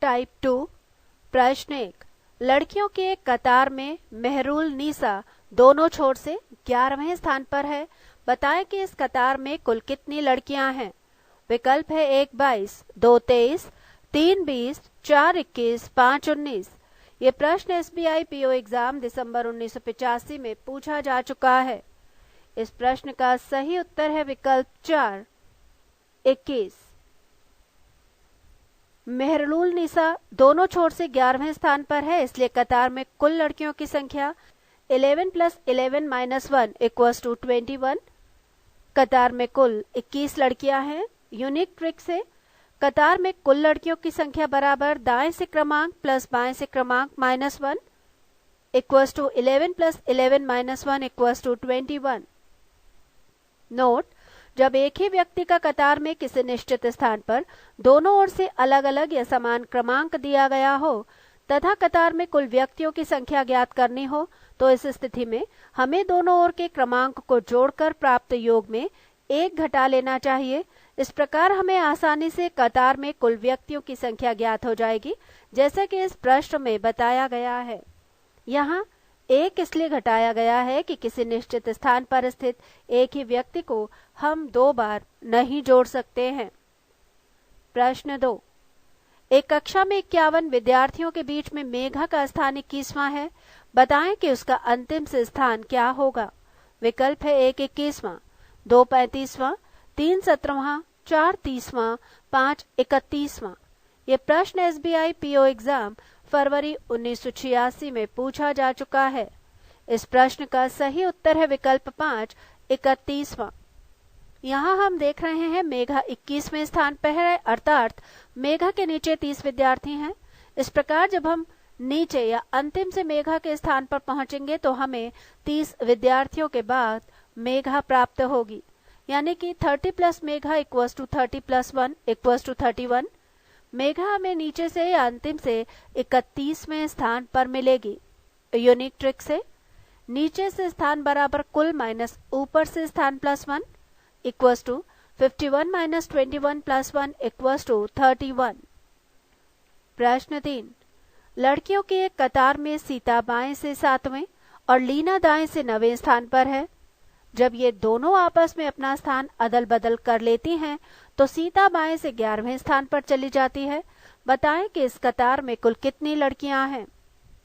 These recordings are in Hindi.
टाइप 2। प्रश्न 1। लड़कियों की एक कतार में मेहरुल नीसा दोनों छोर से 11वें स्थान पर है। बताएं कि इस कतार में कुल कितनी लड़कियां हैं। विकल्प है 1 22, 2 23, 3 20, 4 21, 5 19। ये प्रश्न एसबीआई पीओ एग्जाम दिसंबर 1985 में पूछा जा चुका है। इस प्रश्न का सही उत्तर है विकल्प 4 21। मेहरुल नीसा दोनों छोर से 11वें स्थान पर है, इसलिए कतार में कुल लड़कियों की संख्या 11 + 11 - 1 = 21। कतार में कुल 21 लड़कियां हैं। यूनिक ट्रिक से कतार में कुल लड़कियों की संख्या बराबर दाएं से क्रमांक प्लस बाएं से क्रमांक -1 = 11 + 11 - 1 = 21। नोट: जब एक ही व्यक्ति का कतार में किसी निश्चित स्थान पर दोनों ओर से अलग अलग या समान क्रमांक दिया गया हो तथा कतार में कुल व्यक्तियों की संख्या ज्ञात करनी हो, तो इस स्थिति में हमें दोनों ओर के क्रमांक को जोड़कर प्राप्त योग में 1 घटा लेना चाहिए। इस प्रकार हमें आसानी से कतार में कुल व्यक्तियों की संख्या ज्ञात हो जाएगी, जैसा कि इस प्रश्न में बताया गया है। यहाँ 1 इसलिए घटाया गया है कि किसी निश्चित स्थान पर स्थित एक ही व्यक्ति को हम 2 बार नहीं जोड़ सकते हैं। प्रश्न 2। एक कक्षा में 51 विद्यार्थियों के बीच में मेघा का स्थान 21वां है। बताएं कि उसका अंतिम से स्थान क्या होगा। विकल्प है 1 21वां, 2 35वां, 3 17वां, 4 30वां, 5 31वां। ये प्रश्न एसबीआई पीओ एग्जाम फरवरी 1986 में पूछा जा चुका है। इस प्रश्न का सही उत्तर है विकल्प 5 31वां। यहाँ हम देख रहे हैं मेघा 21वें स्थान पर है, अर्थात मेघा के नीचे 30 विद्यार्थी हैं। इस प्रकार जब हम नीचे या अंतिम से मेघा के स्थान पर पहुंचेंगे तो हमें 30 विद्यार्थियों के बाद मेघा प्राप्त होगी, यानी कि 30 + मेघा = 30 + 1 = 31। मेघा हमें नीचे से या अंतिम से 31वें स्थान पर मिलेगी। यूनिक ट्रिक से नीचे से स्थान बराबर कुल माइनस ऊपर से स्थान +1 = 51 - 21 + 1 = 31। प्रश्न 3। लड़कियों की एक कतार में सीता बाएं से 7वें और लीना दाएं से 9वें स्थान पर है। जब ये दोनों आपस में अपना स्थान अदल बदल कर लेती हैं तो सीता बाएं से 11वें स्थान पर चली जाती है। बताएं कि इस कतार में कुल कितनी लड़कियां हैं।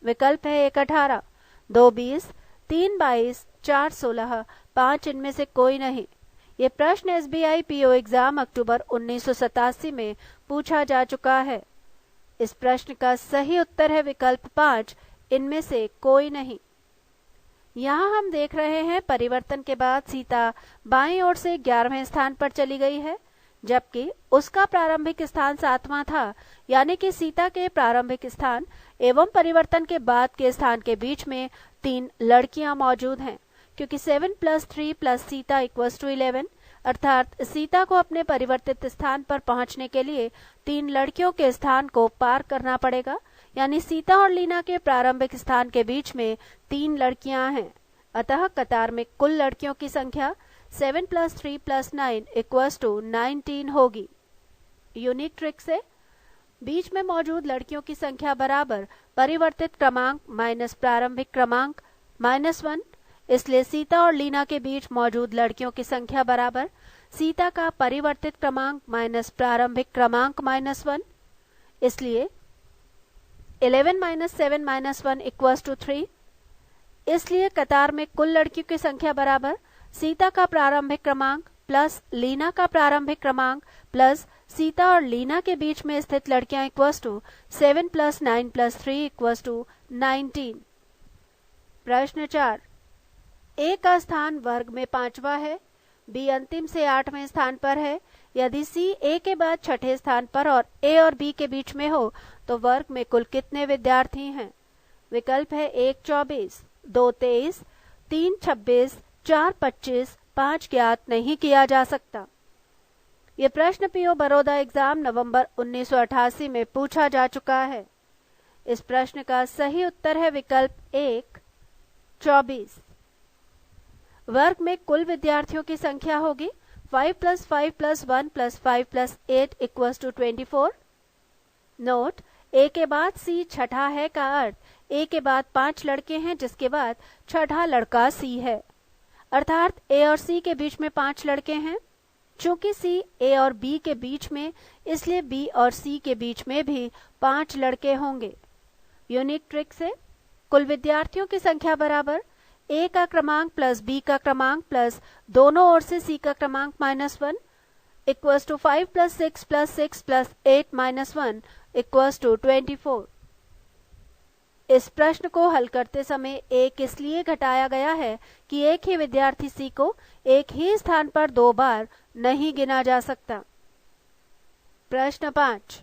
विकल्प है 1 18, 2 20, 3 22, 4 16, 5 इनमें से कोई नहीं। ये प्रश्न एसबीआई पीओ एग्जाम अक्टूबर 1987 में पूछा जा चुका है। इस प्रश्न का सही उत्तर है विकल्प 5 इनमें से कोई नहीं। यहाँ हम देख रहे हैं परिवर्तन के बाद सीता बाईं ओर से 11वें स्थान पर चली गई है, जबकि उसका प्रारंभिक स्थान 7वां था, यानी कि सीता के प्रारंभिक स्थान एवं परिवर्तन के बाद के स्थान के बीच में 3 लड़कियां मौजूद हैं। क्योंकि 7 + 3 + सीता = 11, अर्थात सीता को अपने परिवर्तित स्थान पर पहुंचने के लिए 3 लड़कियों के स्थान को पार करना पड़ेगा, यानी सीता और लीना के प्रारंभिक स्थान के बीच में 3 लड़कियां हैं। अतः कतार में कुल लड़कियों की संख्या 7 + 3 + 9 = 19 होगी। यूनिक ट्रिक से बीच में मौजूद लड़कियों की संख्या बराबर परिवर्तित क्रमांक माइनस प्रारंभिक क्रमांक -1, इसलिए सीता और लीना के बीच मौजूद लड़कियों की संख्या बराबर सीता का परिवर्तित क्रमांक माइनस प्रारंभिक क्रमांक -1, इसलिए 11 - 7 - 1 = 3। इसलिए कतार में कुल लड़कियों की संख्या बराबर सीता का प्रारंभिक क्रमांक प्लस लीना का प्रारंभिक क्रमांक प्लस सीता और लीना के बीच में स्थित लड़कियां = 7 + 9 + 3 = 19। प्रश्न 4। ए का स्थान वर्ग में 5वां है, बी अंतिम से 8वें स्थान पर है। यदि सी ए के बाद 6ठे स्थान पर और ए और बी के बीच में हो तो वर्ग में कुल कितने विद्यार्थी हैं। विकल्प है 1 24, 2 23, 3 26, 4 25, 5 ज्ञात नहीं किया जा सकता। ये प्रश्न पीओ बड़ौदा एग्जाम नवंबर 1988 में पूछा जा चुका है। इस प्रश्न का सही उत्तर है विकल्प 1 24। वर्ग में कुल विद्यार्थियों की संख्या होगी 5 + 5 + 1 + 5 + 8 = 24। नोट: ए के बाद सी छठा है का अर्थ ए के बाद 5 लड़के हैं जिसके बाद छठा लड़का सी है, अर्थात ए और सी के बीच में 5 लड़के हैं। चूंकि सी ए और बी के बीच में, इसलिए बी और सी के बीच में भी 5 लड़के होंगे। यूनिक ट्रिक से कुल विद्यार्थियों की संख्या बराबर ए का क्रमांक प्लस बी का क्रमांक प्लस दोनों ओर से सी का क्रमांक -1 इक्वल्स टू 5 + 6 + 6 + 8 - 1 इक्वल्स टू 24। इस प्रश्न को हल करते समय एक इसलिए घटाया गया है कि एक ही विद्यार्थी सी को एक ही स्थान पर 2 बार नहीं गिना जा सकता। प्रश्न 5,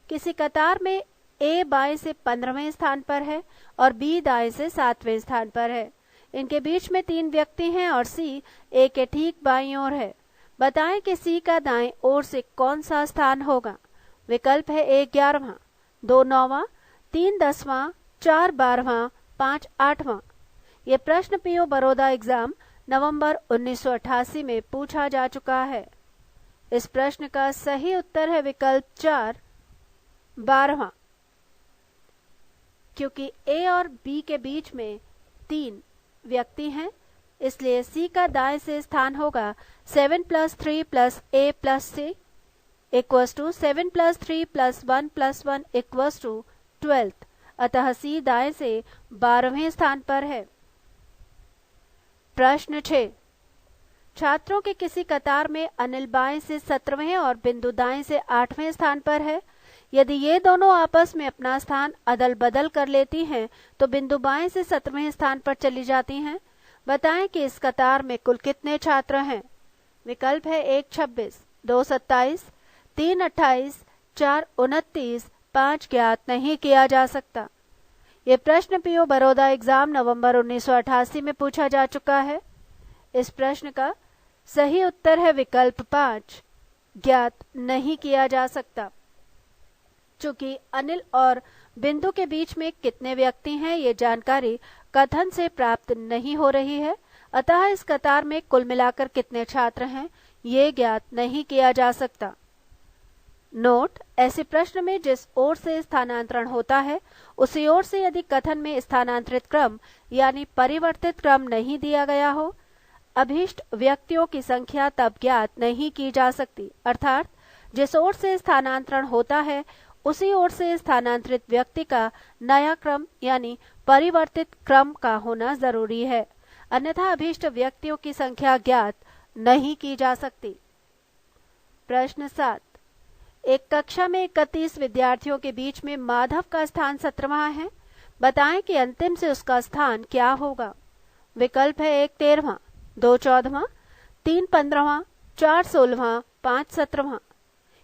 किसी कतार में ए बाएं से 15वें स्थान पर है और बी दाएं से 7वें स्थान पर है। इनके बीच में 3 व्यक्ति हैं और सी ए के ठीक बाईं ओर है। बताएं कि सी का दाएं ओर से कौन सा स्थान होगा। विकल्प है 1 11वां, 2 9वां, 3 10वां, 4 12वां, 5 8वां। ये प्रश्न पीओ बड़ौदा एग्जाम नवंबर 1988 में पूछा जा चुका है। इस प्रश्न का सही उत्तर है विकल्प 4 12वां। क्योंकि ए और बी के बीच में 3 व्यक्ति हैं, इसलिए सी का दाएं से स्थान होगा 7 + 3 + a + c equals to 7 + 3 + 1 + 1 equals to 12। अतः सी दाएं से 12वें स्थान पर है। प्रश्न 6, छात्रों के किसी कतार में अनिल बाएं से 17वें और बिंदु दाएं से 8वें स्थान पर है। यदि ये दोनों आपस में अपना स्थान अदल बदल कर लेती हैं तो बिंदु बाएं से 17वें स्थान पर चली जाती हैं। बताएं कि इस कतार में कुल कितने छात्र हैं। विकल्प है 1 26, 2 27, 3 28, 4 29, 5 ज्ञात नहीं किया जा सकता। ये प्रश्न पीओ बड़ौदा एग्जाम नवंबर 1988 में पूछा जा चुका है। इस प्रश्न का सही उत्तर है विकल्प 5 ज्ञात नहीं किया जा सकता। चूंकि अनिल और बिंदु के बीच में कितने व्यक्ति हैं ये जानकारी कथन से प्राप्त नहीं हो रही है, अतः इस कतार में कुल मिलाकर कितने छात्र हैं ये ज्ञात नहीं किया जा सकता। नोट, ऐसे प्रश्न में जिस ओर से स्थानांतरण होता है उसी ओर से यदि कथन में स्थानांतरित क्रम यानी परिवर्तित क्रम नहीं दिया गया हो, अभीष्ट व्यक्तियों की संख्या तब ज्ञात नहीं की जा सकती। अर्थात जिस ओर से स्थानांतरण होता है उसी ओर से स्थानांतरित व्यक्ति का नया क्रम यानी परिवर्तित क्रम का होना जरूरी है, अन्यथा अभीष्ट व्यक्तियों की संख्या ज्ञात नहीं की जा सकती। प्रश्न 7, एक कक्षा में 31 विद्यार्थियों के बीच में माधव का स्थान 17वां है। बताएं कि अंतिम से उसका स्थान क्या होगा। विकल्प है 1 13वां, 2 14वां, 3 15वां, 4 16वां, 5 17वां।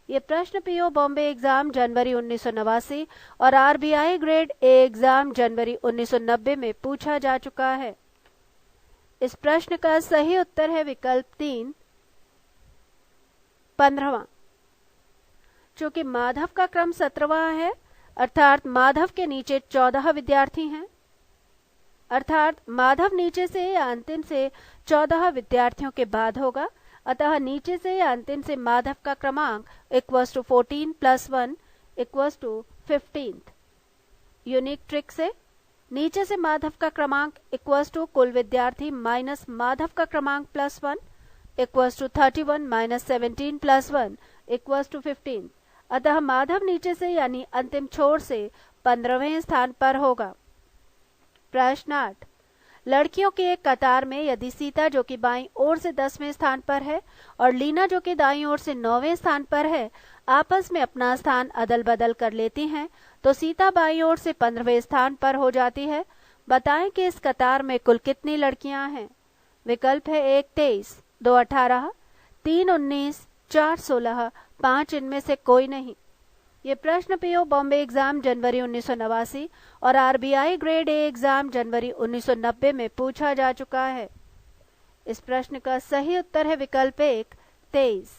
ये प्रश्न पीओ बॉम्बे एग्जाम जनवरी 1989 और आरबीआई ग्रेड ए एग्जाम जनवरी 1990 में पूछा जा चुका है। इस प्रश्न का सही उत्तर है विकल्प 3 15वां। चूंकि माधव का क्रम 17वां है, अर्थात माधव के नीचे 14 विद्यार्थी हैं, अर्थात माधव नीचे से या अंतिम से 14 विद्यार्थियों के बाद होगा, अतः नीचे से या अंतिम से माधव का क्रमांक equals to 14 + 1 equals to 15। Unique trick से नीचे से माधव का क्रमांक इक्वल्स टू कुल विद्यार्थी माइनस माधव का क्रमांक +1 इक्वल्स टू 31 - 17 + 1 इक्वल्स टू 15। अतः माधव नीचे से यानी अंतिम छोर से 15वें स्थान पर होगा। प्रश्न 8, लड़कियों की एक कतार में यदि सीता जो कि बाईं ओर से 10वें स्थान पर है और लीना जो कि दाईं ओर से 9वें स्थान पर है आपस में अपना स्थान अदल बदल कर लेती हैं तो सीता बाईं ओर से 15वें स्थान पर हो जाती है। बताएं कि इस कतार में कुल कितनी लड़कियां हैं। विकल्प है 1 23, 2 18, 3 19, 4 16, 5 इनमें से कोई नहीं। ये प्रश्न पीओ बॉम्बे एग्जाम जनवरी 1989 और आरबीआई ग्रेड ए एग्जाम जनवरी 1990 में पूछा जा चुका है। इस प्रश्न का सही उत्तर है विकल्प 1 23।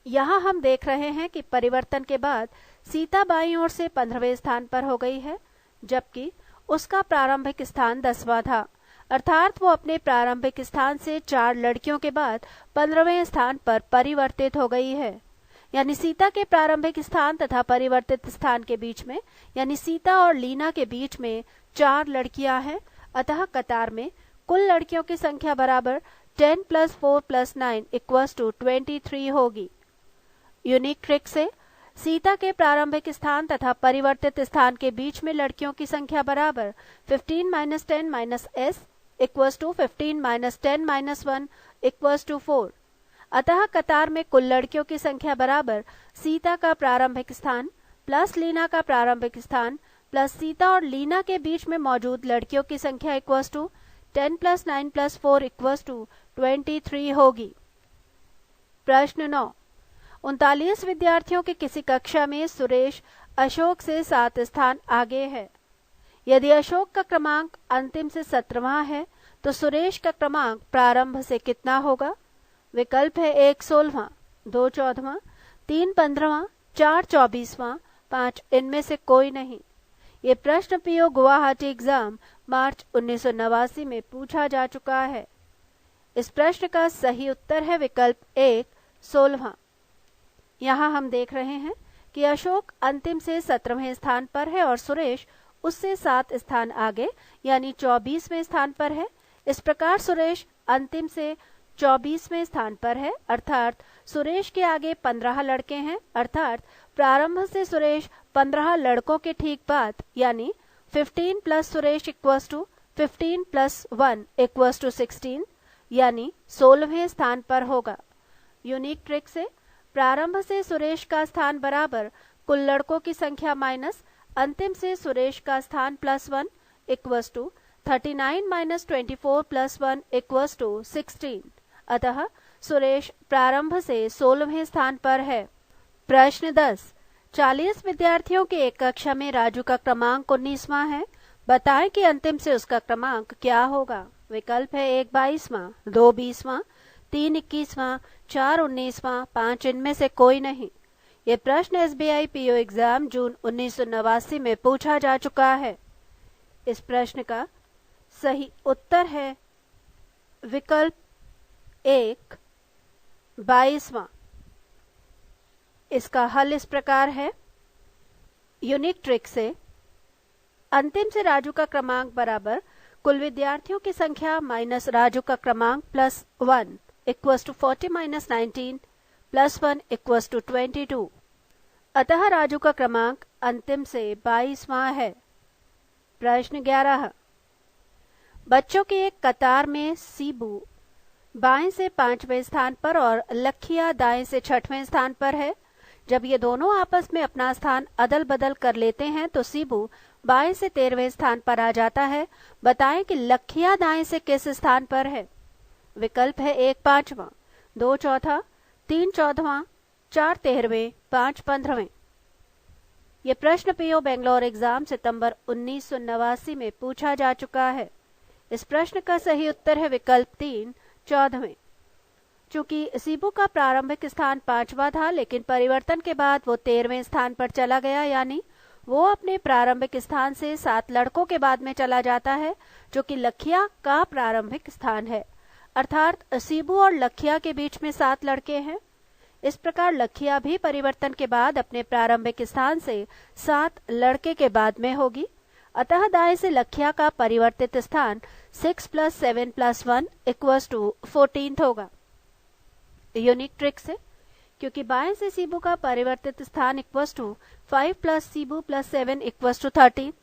यहाँ हम देख रहे हैं कि परिवर्तन के बाद सीता बाईं ओर से 15वें स्थान पर हो गई है, जबकि उसका प्रारंभिक स्थान 10वां था, अर्थात वो अपने प्रारंभिक स्थान से 4 लड़कियों के बाद 15वें स्थान पर परिवर्तित हो गई है। यानी सीता के प्रारंभिक स्थान तथा परिवर्तित स्थान के बीच में, यानी सीता और लीना के बीच में 4 लड़कियां हैं, अतः कतार में कुल लड़कियों की संख्या बराबर 10 + 4 + 9 = 23 होगी। यूनिक ट्रिक से सीता के प्रारंभिक स्थान तथा परिवर्तित स्थान के बीच में लड़कियों की संख्या बराबर 15 - 10 - s = 15 - 10 - 1 = 4। अतः कतार में कुल लड़कियों की संख्या बराबर सीता का प्रारंभिक स्थान प्लस लीना का प्रारंभिक स्थान प्लस सीता और लीना के बीच में मौजूद लड़कियों की संख्या = 10 + 9 + 4 = 23 होगी। प्रश्न 9। 39 विद्यार्थियों की किसी कक्षा में सुरेश अशोक से 7 स्थान आगे है। यदि अशोक का क्रमांक अंतिम से 17वां है तो सुरेश का क्रमांक प्रारंभ से कितना होगा? विकल्प है 1 16वां, 2 14वां, 3 15वां, 4 24वां, 5 इनमें से कोई नहीं। ये प्रश्न पीओ गुवाहाटी एग्जाम मार्च 1989 में पूछा जा चुका है। इस प्रश्न का सही उत्तर है विकल्प 1 16वां। यहाँ हम देख रहे हैं कि अशोक अंतिम से 17वें स्थान पर है और सुरेश उससे 7 स्थान आगे यानी 24वें स्थान पर है। इस प्रकार सुरेश अंतिम से 24वें स्थान पर है, अर्थात सुरेश के आगे 15 लड़के हैं, अर्थात प्रारंभ से सुरेश 15 लड़कों के ठीक बाद यानी 15 + सुरेश = 15 + 1 = 16 यानी 16वें स्थान पर होगा। यूनिक ट्रिक से प्रारंभ से सुरेश का स्थान बराबर कुल लड़कों की संख्या माइनस अंतिम से सुरेश का स्थान +1 = 39 - 24 + 1 = 16। अतः सुरेश प्रारंभ से 16वें स्थान पर है। प्रश्न 10। 40 विद्यार्थियों के एक कक्षा में राजू का क्रमांक 19वां है। बताएं कि अंतिम से उसका क्रमांक क्या होगा? विकल्प है 1 22वां, 2 20वां, 3 21वां, 4 19वां, 5 इनमें से कोई नहीं। ये प्रश्न SBI PO एग्जाम जून 1989 में पूछा जा चुका है। इस प्रश्न का सही उत्तर है विकल्प 1 22वां। इसका हल इस प्रकार है। यूनिक ट्रिक से अंतिम से राजू का क्रमांक बराबर कुल विद्यार्थियों की संख्या माइनस राजू का क्रमांक +1 = 40 - 19 + 1 = 22। अतः राजू का क्रमांक अंतिम से 22वां है। प्रश्न 11। बच्चों की एक कतार में सीबू बाएं से 5वें स्थान पर और लखिया दाएं से 6वें स्थान पर है। जब ये दोनों आपस में अपना स्थान अदल बदल कर लेते हैं तो सीबू बाएं से 13वें स्थान पर आ जाता है। बताएं कि लखिया दाएं से किस स्थान पर है? विकल्प है 1 5वां, 2 चौथा, 3 14वां, 4 13वें, 5 15वें। ये प्रश्न पीओ बेंगलोर एग्जाम सितंबर 1989 में पूछा जा चुका है। इस प्रश्न का सही उत्तर है विकल्प 3 14वें। चूंकि सीबू का प्रारंभिक स्थान 5वां था लेकिन परिवर्तन के बाद वो 13वें स्थान पर चला गया, यानी वो अपने प्रारंभिक स्थान से 7 लड़कों के बाद में चला जाता है जो कि लखिया का प्रारंभिक स्थान है। अर्थात सीबू और लखिया के बीच में 7 लड़के हैं। इस प्रकार लखिया भी परिवर्तन के बाद अपने प्रारंभिक स्थान से 7 लड़के के बाद में होगी। अतः दाएं से लखिया का परिवर्तित स्थान 6 + 7 + 1 = 14 होगा। यूनिक ट्रिक से क्योंकि बाएं से सीबू का परिवर्तित स्थान = 5 + सीबू + 7 = 13,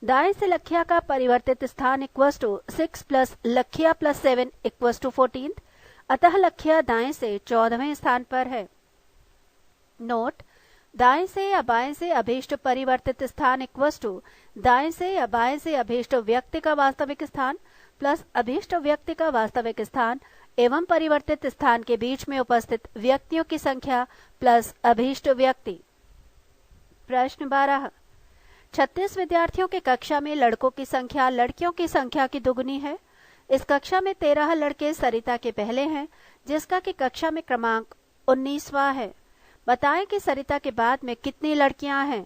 दाएं से लखिया का परिवर्तित स्थान = 6 + लखिया + 7 = 14, अतः लखिया दाएं से 14वें स्थान पर है। नोट: दाएं से या बाएं से अभीष्ट परिवर्तित स्थान = दाएं से या बाएं से अभीष्ट व्यक्ति का वास्तविक स्थान प्लस अभीष्ट व्यक्ति का वास्तविक स्थान एवं परिवर्तित स्थान के बीच में उपस्थित व्यक्तियों की संख्या प्लस अभीष्ट व्यक्ति। प्रश्न 12। 36 विद्यार्थियों के कक्षा में लड़कों की संख्या लड़कियों की संख्या की दुगुनी है। इस कक्षा में 13 लड़के सरिता के पहले हैं जिसका कि कक्षा में क्रमांक 19वां है। बताएं कि सरिता के बाद में कितनी लड़कियां हैं?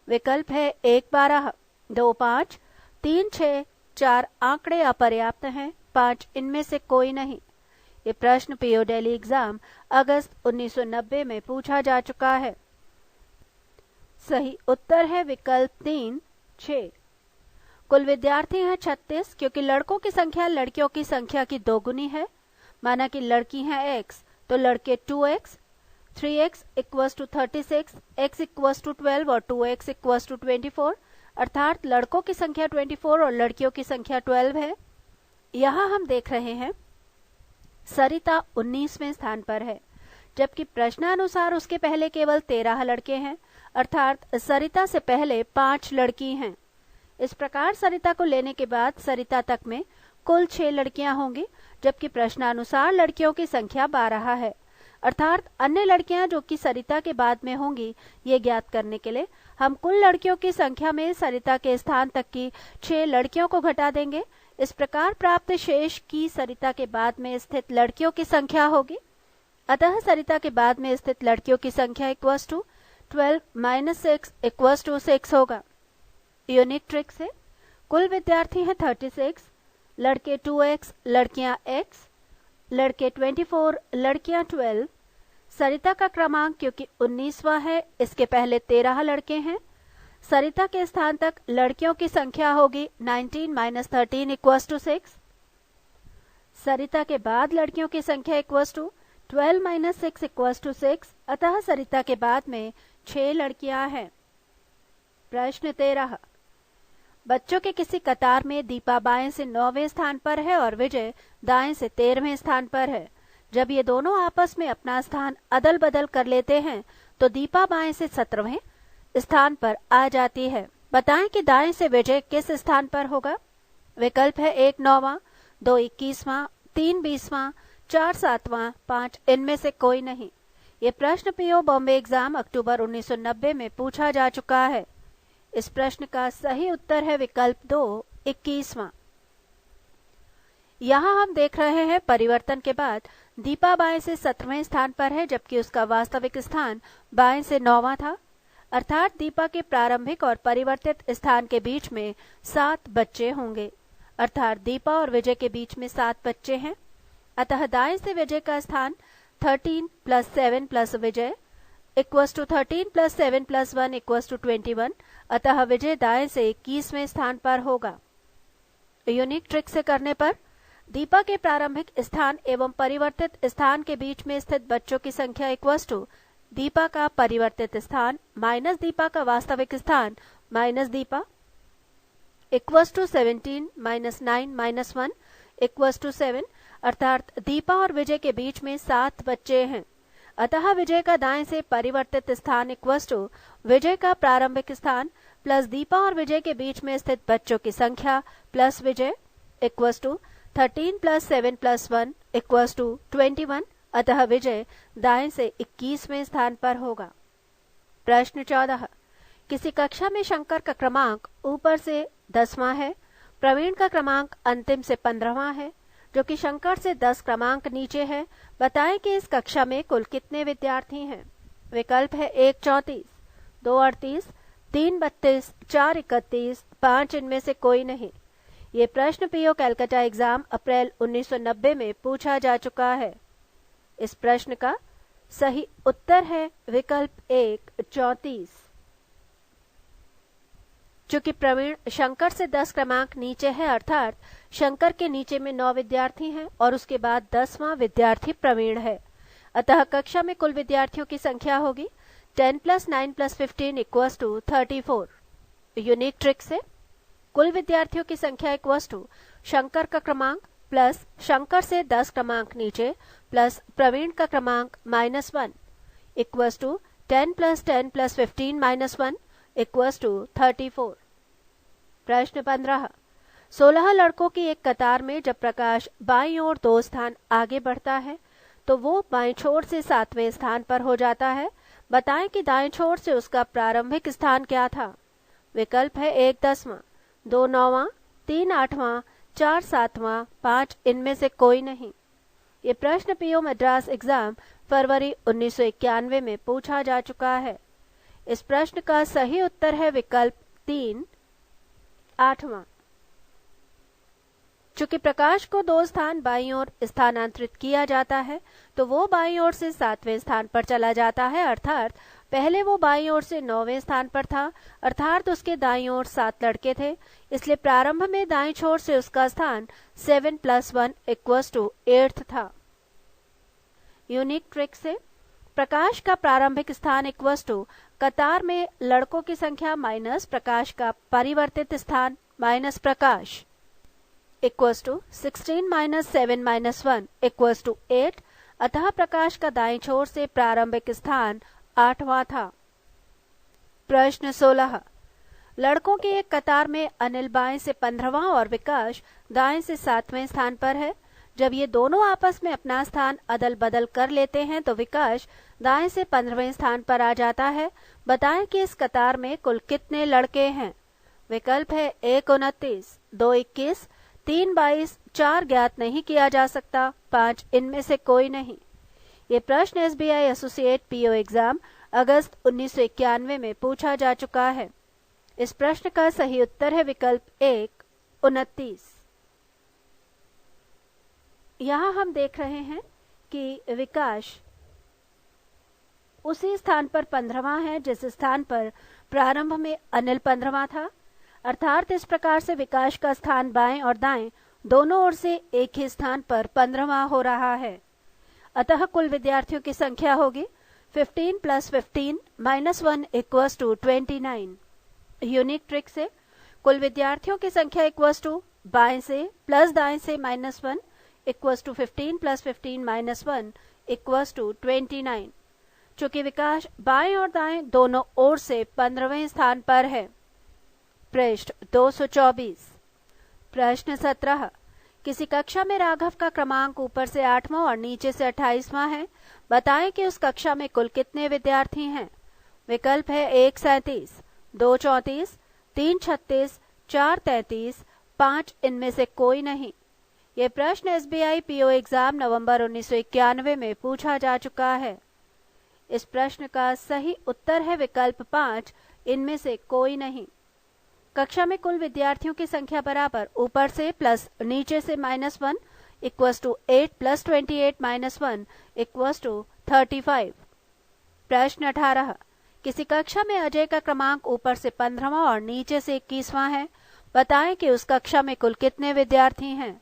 विकल्प है 1 12, 2 5, 3 6, 4 आंकड़े अपर्याप्त हैं, 5 इनमें से कोई नहीं। ये प्रश्न पीओ दिल्ली एग्जाम अगस्त 1990 में पूछा जा चुका है। सही उत्तर है विकल्प 3, 6। कुल विद्यार्थी हैं 36, क्योंकि लड़कों की संख्या लड़कियों की संख्या की दोगुनी है। माना कि लड़की हैं x तो लड़के 2x, 3x equals to 36, x equals to 12 और 2x इक्वल्स टू 24, अर्थात लड़कों की संख्या 24 और लड़कियों की संख्या 12 है। यहाँ हम देख रहे हैं सरिता 19वें स्थान पर है, जबकि प्रश्नानुसार उसके पहले केवल 13 लड़के हैं, अर्थात सरिता से पहले 5 लड़की हैं। इस प्रकार सरिता को लेने के बाद सरिता तक में कुल 6 लड़कियां होंगी, जबकि प्रश्नानुसार लड़कियों की संख्या 12 है। अर्थात अन्य लड़कियां जो कि सरिता के बाद में होंगी, ये ज्ञात करने के लिए हम कुल लड़कियों की संख्या में सरिता के स्थान तक की 6 लड़कियों को घटा देंगे। इस प्रकार प्राप्त शेष की सरिता के बाद में स्थित लड़कियों की संख्या होगी। अतः सरिता के बाद में स्थित लड़कियों की संख्या इक्वल्स टू 12 - 6 इक्वल्स टू 6 होगा। यूनिक ट्रिक से कुल विद्यार्थी हैं 36, लड़के 2x, लड़कियां x, लड़के 24, लड़कियां 12। सरिता का क्रमांक क्योंकि 19वां है, इसके पहले 13 लड़के हैं। सरिता के स्थान तक लड़कियों की संख्या होगी 19 - 13 इक्वल्स टू 6। सरिता के बाद लड़कियों की संख्या इक्वल्स टू 12 - 6 इक्वल्स टू 6। अतः सरिता के बाद में 6 लड़कियां हैं। प्रश्न 13। बच्चों के किसी कतार में दीपा बाएं से 9वें स्थान पर है और विजय दाएं से 13वें स्थान पर है। जब ये दोनों आपस में अपना स्थान अदल बदल कर लेते हैं तो दीपा बाएं से 17वें स्थान पर आ जाती है। बताएं कि दाएं से विजय किस स्थान पर होगा। विकल्प है 1 9वां, 2 21वां, 3 20वां, 4 7वां, 5 इनमें से कोई नहीं। ये प्रश्न पीओ बॉम्बे एग्जाम अक्टूबर 1990 में पूछा जा चुका है। इस प्रश्न का सही उत्तर है विकल्प 2, 21वां। यहाँ हम देख रहे हैं परिवर्तन के बाद दीपा बाएं से 17वें स्थान पर है, जबकि उसका वास्तविक स्थान बाएं से 9वां था। अर्थात दीपा के प्रारंभिक और परिवर्तित स्थान के बीच में 7 बच्चे होंगे। अर्थात दीपा और विजय के बीच में 7 बच्चे हैं। अतः दाएं से विजय का स्थान 13 + 7 + Vijay equals to 13 + 7 + 1 equals to 21। अतः विजय दाएं से 21वें स्थान पर होगा। यूनिक ट्रिक से करने पर दीपा के प्रारंभिक स्थान एवं परिवर्तित स्थान के बीच में स्थित बच्चों की संख्या इक्वल्स टू दीपा का परिवर्तित स्थान माइनस दीपा का वास्तविक स्थान minus Deepa equals to 17 - 9 - 1 equals to 7। अर्थात दीपा और विजय के बीच में 7 बच्चे हैं। अतः विजय का दाएं से परिवर्तित स्थान इक्वल्स टू विजय का प्रारंभिक स्थान प्लस दीपा और विजय के बीच में स्थित बच्चों की संख्या plus Vijay equals to 13 + 7 + 1 equals to 21। अतः विजय दाएं से 21वें स्थान पर होगा। प्रश्न 14। किसी कक्षा में शंकर का क्रमांक ऊपर से 10वां है, प्रवीण का क्रमांक अंतिम से 15वां है, जो कि शंकर से 10 क्रमांक नीचे है। बताएं कि इस कक्षा में कुल कितने विद्यार्थी हैं। विकल्प है 1 34, 2 38, 3 32, 4 31, 5 इनमें से कोई नहीं। ये प्रश्न पीओ कैलकाटा एग्जाम अप्रैल 1990 में पूछा जा चुका है। इस प्रश्न का सही उत्तर है विकल्प 1 34। चूंकि प्रवीण शंकर से 10 क्रमांक नीचे है, अर्थात शंकर के नीचे में 9 विद्यार्थी हैं और उसके बाद 10वां विद्यार्थी प्रवीण है। अतः कक्षा में कुल विद्यार्थियों की संख्या होगी 10 + 9 + 15 इक्वल्स टू 34। यूनिक ट्रिक से कुल विद्यार्थियों की संख्या इक्वल्स टू शंकर का क्रमांक प्लस शंकर से 10 क्रमांक नीचे प्लस प्रवीण का क्रमांक -1 इक्वल्स टू 10 + 10 + 15 - 1 इक्वल्स टू 34। प्रश्न 15। 16 लड़कों की एक कतार में जब प्रकाश बाईं ओर 2 स्थान आगे बढ़ता है तो वो बाएं छोर से 7वें स्थान पर हो जाता है। बताएं कि दाएं छोर से उसका प्रारंभिक स्थान क्या था। विकल्प है 1 10वां, 2 9वां, 3 8वां, 4 7वां, 5 इनमें से कोई नहीं। ये प्रश्न पीओ मद्रास एग्जाम फरवरी 1991 में पूछा जा चुका है। इस प्रश्न का सही उत्तर है विकल्प 3 8वां। चूंकि प्रकाश को 2 स्थान बाईं ओर स्थानांतरित किया जाता है तो वो बाईं ओर से 7वें स्थान पर चला जाता है, अर्थात पहले वो बाईं ओर से 9वें स्थान पर था, अर्थात उसके दाईं ओर 7 लड़के थे। इसलिए प्रारंभ में दाईं छोर से उसका स्थान 7 + 1 = 8 था। यूनिक ट्रिक से प्रकाश का प्रारंभिक स्थान कतार में लड़कों की संख्या माइनस प्रकाश का परिवर्तित स्थान माइनस प्रकाश 16 - 7 - 1 = 8, अतः प्रकाश का दाईं छोर से प्रारंभिक स्थान 8वां था। प्रश्न 16, लड़कों की एक कतार में अनिल बाएं से 15वां और विकास दाएं से 7वें स्थान पर है। जब ये दोनों आपस में अपना स्थान अदल बदल कर लेते हैं तो विकास दाएं से 15वें स्थान पर आ जाता है। बताएं कि इस कतार में कुल कितने लड़के हैं। विकल्प है 1 29, 2 21, 3 22, 4 ज्ञात नहीं किया जा सकता, 5 इनमें से कोई नहीं। ये प्रश्न एसबीआई एसोसिएट पीओ एग्जाम अगस्त 1991 में पूछा जा चुका है। इस प्रश्न का सही उत्तर है विकल्प 1 29। यहाँ हम देख रहे हैं कि विकास उसी स्थान पर 15वां है जिस स्थान पर प्रारंभ में अनिल 15वां था, अर्थात इस प्रकार से विकास का स्थान बाएं और दाएं दोनों ओर से एक ही स्थान पर 15वां हो रहा है। अतः कुल विद्यार्थियों की संख्या होगी 15 + 15 - 1 = 29। यूनिक ट्रिक से कुल विद्यार्थियों की संख्या बाएं से प्लस दाएं से -1 = 15 + 15 - 1 = 29। चूंकि विकास बाएं और दाएं दोनों ओर से 15वें स्थान पर है। पृष्ठ 224। प्रश्न 17, किसी कक्षा में राघव का क्रमांक ऊपर से 8वां और नीचे से 28वां है। बताएं कि उस कक्षा में कुल कितने विद्यार्थी हैं। विकल्प है 1 37, 2 34, 3 36, 4 33, 5 इनमें से कोई नहीं। ये प्रश्न एसबीआई पीओ एग्जाम नवंबर 1991 में पूछा जा चुका है। इस प्रश्न का सही उत्तर है विकल्प 5 इनमें से कोई नहीं। कक्षा में कुल विद्यार्थियों की संख्या बराबर ऊपर से प्लस नीचे से -1 = 8 + 28 - 1 = 35। प्रश्न 18, किसी कक्षा में अजय का क्रमांक ऊपर से 15वां और नीचे से 21वां है। बताएं कि उस कक्षा में कुल कितने विद्यार्थी हैं।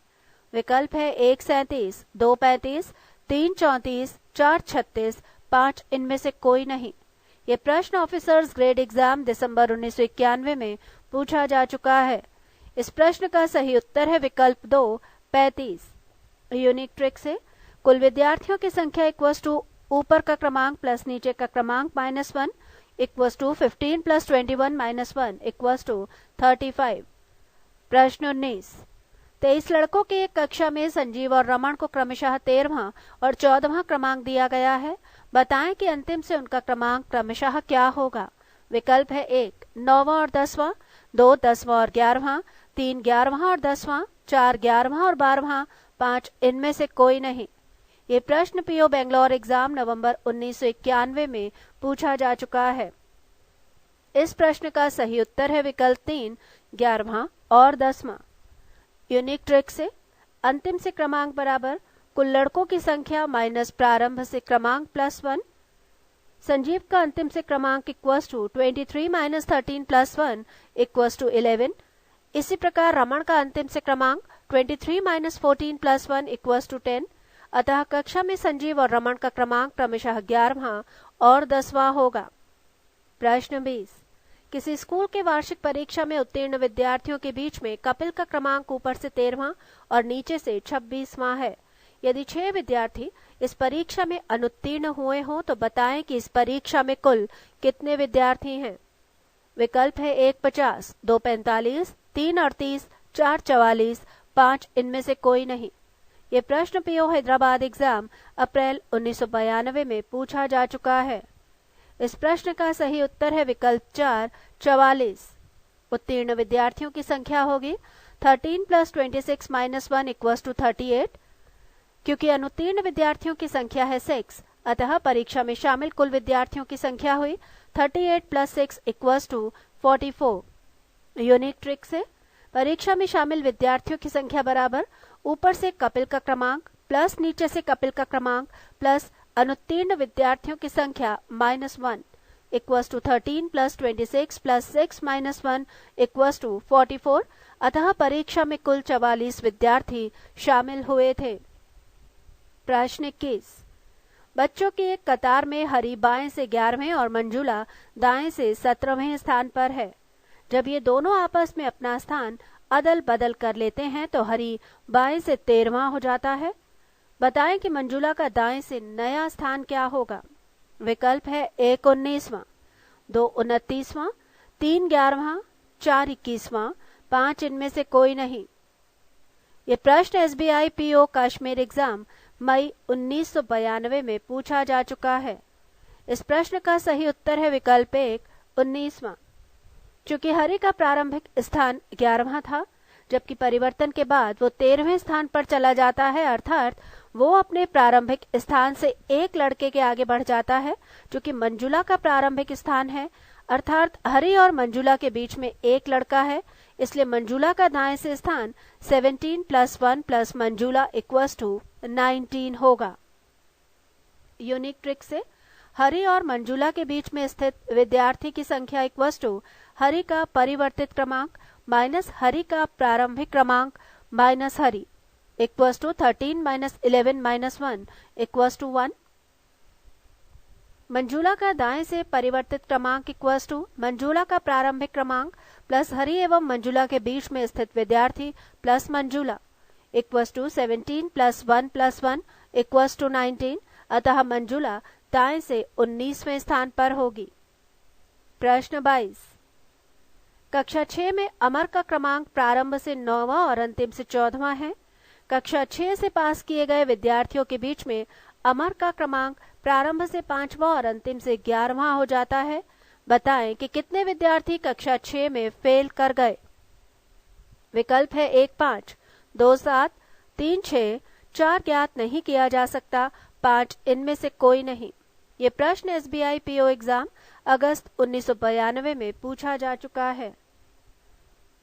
विकल्प है 1 37, 2 35, 3 34, 4 36, 5 इनमें से कोई नहीं। ये प्रश्न ऑफिसर्स ग्रेड एग्जाम दिसंबर 1991 में पूछा जा चुका है। इस प्रश्न का सही उत्तर है विकल्प 2 35। यूनिक ट्रिक से कुल विद्यार्थियों की संख्या ऊपर का क्रमांक प्लस नीचे का क्रमांक -1 = 15 + 21 - 1 = 35। प्रश्न 19, 23 लड़कों की एक कक्षा में संजीव और रमन को क्रमशः 13वां और 14वां क्रमांक दिया गया है। बताएं कि अंतिम से उनका क्रमांक क्रमशः क्या होगा। विकल्प है 1 9वां और 10वां, 2 10वां और 11वां, 3 11वां और 10वां, 4 11वां और 12वां, 5 इनमें से कोई नहीं। ये प्रश्न पीओ बेंगलोर एग्जाम नवंबर 1991 में पूछा जा चुका है। इस प्रश्न का सही उत्तर है विकल्प 3 11वां और 10वां। यूनिक ट्रिक से अंतिम से क्रमांक बराबर कुल लड़कों की संख्या माइनस प्रारंभ से क्रमांक +1। संजीव का अंतिम से क्रमांक = 23 - 13 + 1 = 11। इसी प्रकार रमन का अंतिम से क्रमांक 23 - 14 + 1 = 10। अतः कक्षा में संजीव और रमन का क्रमांक क्रमशः 11वां और 10वां होगा। प्रश्न 20, किसी स्कूल के वार्षिक परीक्षा में उत्तीर्ण विद्यार्थियों के बीच में कपिल का क्रमांक ऊपर से 13वां और नीचे से 26वां है। यदि 6 विद्यार्थी इस परीक्षा में अनुत्तीर्ण हुए हों तो बताएं कि इस परीक्षा में कुल कितने विद्यार्थी हैं। विकल्प है 1 50, 2 45, 3 38, 4 44, 5 इनमें से कोई नहीं। ये प्रश्न पीओ हैदराबाद एग्जाम अप्रैल 1992 में पूछा जा चुका है। इस प्रश्न का सही उत्तर है विकल्प 4 44। उत्तीर्ण विद्यार्थियों की संख्या होगी 13 + 26 - 1 = 38। क्योंकि अनुत्तीर्ण विद्यार्थियों की संख्या है 6, अतः परीक्षा में शामिल कुल विद्यार्थियों की संख्या हुई 38 + 6 = 44। यूनिक ट्रिक से परीक्षा में शामिल विद्यार्थियों की संख्या बराबर ऊपर से कपिल का क्रमांक प्लस नीचे से कपिल का क्रमांक प्लस अनुत्तीर्ण विद्यार्थियों की संख्या -1 equals to 13 plus 26 plus 6 minus 1 equals to 44। अतः परीक्षा में कुल 44 विद्यार्थी शामिल हुए थे। प्रश्न 21। बच्चों की एक कतार में हरि बाएं से 11वें और मंजुला दाएं से 17वें स्थान पर है। जब ये दोनों आपस में अपना स्थान अदल बदल कर लेते हैं तो हरि बाएं से 13वां हो जाता है। बताएं कि मंजुला का दाएं से नया स्थान क्या होगा। विकल्प है 1 19वां, 2 29वां, 3 11वां, 4 21वां, 5 इनमें से कोई नहीं। ये प्रश्न SBI PO कश्मीर एग्जाम मई 1992 में पूछा जा चुका है। इस प्रश्न का सही उत्तर है विकल्प 1 19वां। चूंकि हरि का प्रारंभिक स्थान 11वां था, जबकि परिवर्तन के बाद वो 13वें स्थान पर चला जाता है, अर्थात वो अपने प्रारंभिक स्थान से एक लड़के के आगे बढ़ जाता है। चूंकि मंजुला का प्रारंभिक स्थान है, अर्थात हरि और मंजुला के बीच में एक लड़का है, इसलिए मंजुला का दाएं से स्थान 17 plus 1 plus Manjula equals to 19 होगा। यूनिक ट्रिक से हरि और मंजुला के बीच में स्थित विद्यार्थी की संख्या इक्वल्स टू हरि का परिवर्तित क्रमांक माइनस हरि का प्रारंभिक क्रमांक minus Hari equals to 13 minus 11 minus 1 equals to 1। Manjula का दाएं से परिवर्तित क्रमांक इक्वल्स टू मंजुला का प्रारंभिक क्रमांक प्लस हरि एवं मंजुला के बीच में स्थित विद्यार्थी plus Manjula equals to 17 plus 1 plus 1 equals to 19। अतः मंजुला दाएं से 19वें स्थान पर होगी। प्रश्न 22। कक्षा 6 में अमर का क्रमांक प्रारंभ से 9वां और अंतिम से 14वां है। कक्षा 6 से पास किए गए विद्यार्थियों के बीच में अमर का क्रमांक प्रारंभ से 5वां और अंतिम से 11वां हो जाता है। बताएं कि कितने विद्यार्थी कक्षा 6 में फेल कर गए। विकल्प है 1 5, 2 7, 3 6, 4 ज्ञात नहीं किया जा सकता, 5 इनमें से कोई नहीं। ये प्रश्न SBI PO एग्जाम अगस्त 1992 में पूछा जा चुका है।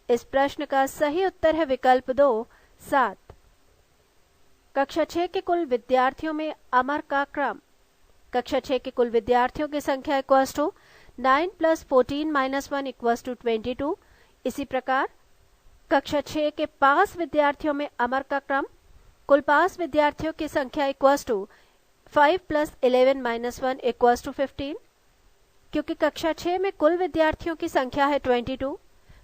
इस प्रश्न का सही उत्तर है विकल्प 2 7। कक्षा 6 के कुल विद्यार्थियों में अमर का क्रम। कक्षा 6 के कुल विद्यार्थियों की संख्या equals to 9 plus 14 minus 1 equals to 22। इसी प्रकार कक्षा 6 के पास विद्यार्थियों में अमर का क्रम, कुल पास विद्यार्थियों की संख्या equals to 5 plus 11 minus 1 equals to 15। क्योंकि कक्षा 6 में कुल विद्यार्थियों की संख्या है 22,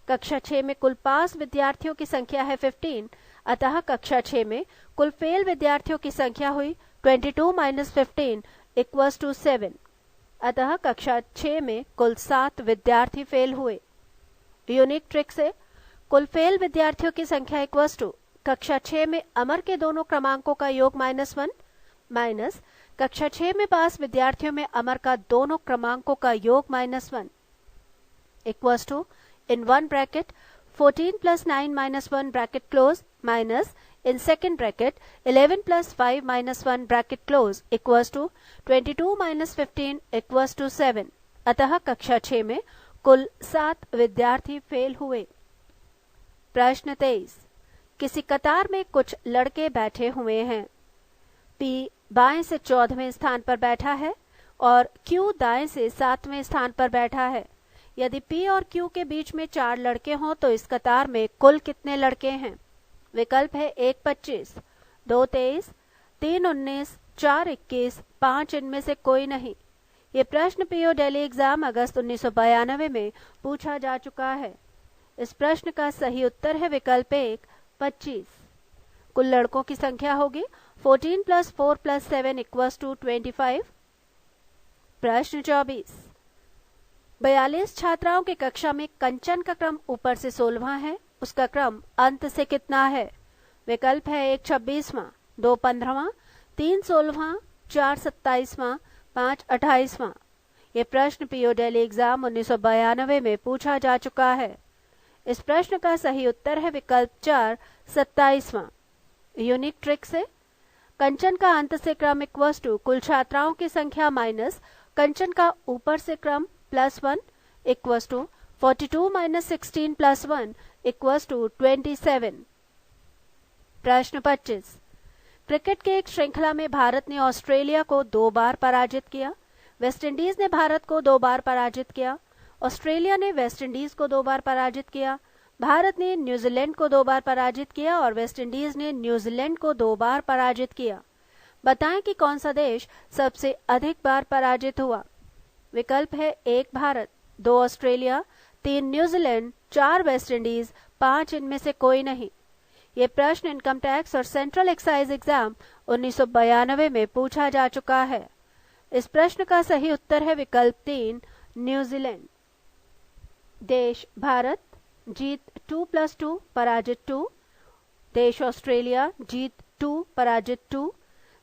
कक्षा 6 में कुल पास विद्यार्थियों की संख्या है 15, अतः कक्षा 6 में कुल फेल विद्यार्थियों की संख्या हुई 22 माइनस 15 इक्वल्स टू 7। अतः कक्षा 6 में कुल 7 विद्यार्थी फेल हुए। यूनिक ट्रिक से कुल फेल विद्यार्थियों की संख्या इक्वल्स टू कक्षा 6 में अमर के दोनों क्रमांकों का योग -1 माइनस कक्षा 6 में पास विद्यार्थियों में अमर का दोनों क्रमांकों का योग -1 equals to in one bracket 14 plus 9 minus 1 bracket close minus in second bracket 11 plus 5 minus 1 bracket close equals to 22 minus 15 equals to 7। अतः कक्षा 6 में कुल 7 विद्यार्थी फेल हुए। प्रश्न 23। किसी कतार में कुछ लड़के बैठे हुए हैं। P बाएं से 14वें स्थान पर बैठा है और Q दाएं से 7वें स्थान पर बैठा है। यदि P और Q के बीच में 4 लड़के हों तो इस कतार में कुल कितने लड़के हैं। विकल्प है 1 25, 2 23, 3 19, 4 21, 5 इनमें से कोई नहीं। ये प्रश्न PO दिल्ली एग्जाम अगस्त 1992 में पूछा जा चुका है। इस प्रश्न का सही उत्तर है विकल्प 1 25। कुल लड़कों की संख्या होगी 14 प्लस 4 प्लस 7 इक्वल्स टू 25। प्रश्न 24। 42 छात्राओं की कक्षा में कंचन का क्रम ऊपर से 16वां है, उसका क्रम अंत से कितना है। विकल्प है 1 26वां, 2 15वां, 3 16वां, 4 27वां, 5 28वां। ये प्रश्न PO दिल्ली एग्जाम 1992 में पूछा जा चुका है। इस प्रश्न का सही उत्तर है विकल्प 4 27वां। यूनिक ट्रिक से कंचन का अंत से क्रम इक्वल्स टू कुल छात्राओं की संख्या माइनस कंचन का ऊपर से क्रम +1 equals to 42 minus 16 plus 1 equals to 27। प्रश्न 25। क्रिकेट के एक श्रृंखला में भारत ने ऑस्ट्रेलिया को 2 बार पराजित किया। वेस्टइंडीज ने भारत को 2 बार पराजित किया। ऑस्ट्रेलिया ने वेस्टइंडीज को 2 बार पराजित किया। भारत ने न्यूजीलैंड को 2 बार पराजित किया और वेस्टइंडीज ने न्यूजीलैंड को 2 बार पराजित किया। बताएं कि कौन सा देश सबसे अधिक बार पराजित हुआ। विकल्प है 1 भारत, 2 ऑस्ट्रेलिया, 3 न्यूजीलैंड, 4 वेस्टइंडीज, 5 इनमें से कोई नहीं। ये प्रश्न इनकम टैक्स और सेंट्रल एक्साइज एग्जाम 1992 में पूछा जा चुका है। इस प्रश्न का सही उत्तर है विकल्प 3 न्यूजीलैंड। देश भारत, जीत 2+2 पराजित 2। देश ऑस्ट्रेलिया, जीत 2 पराजित 2।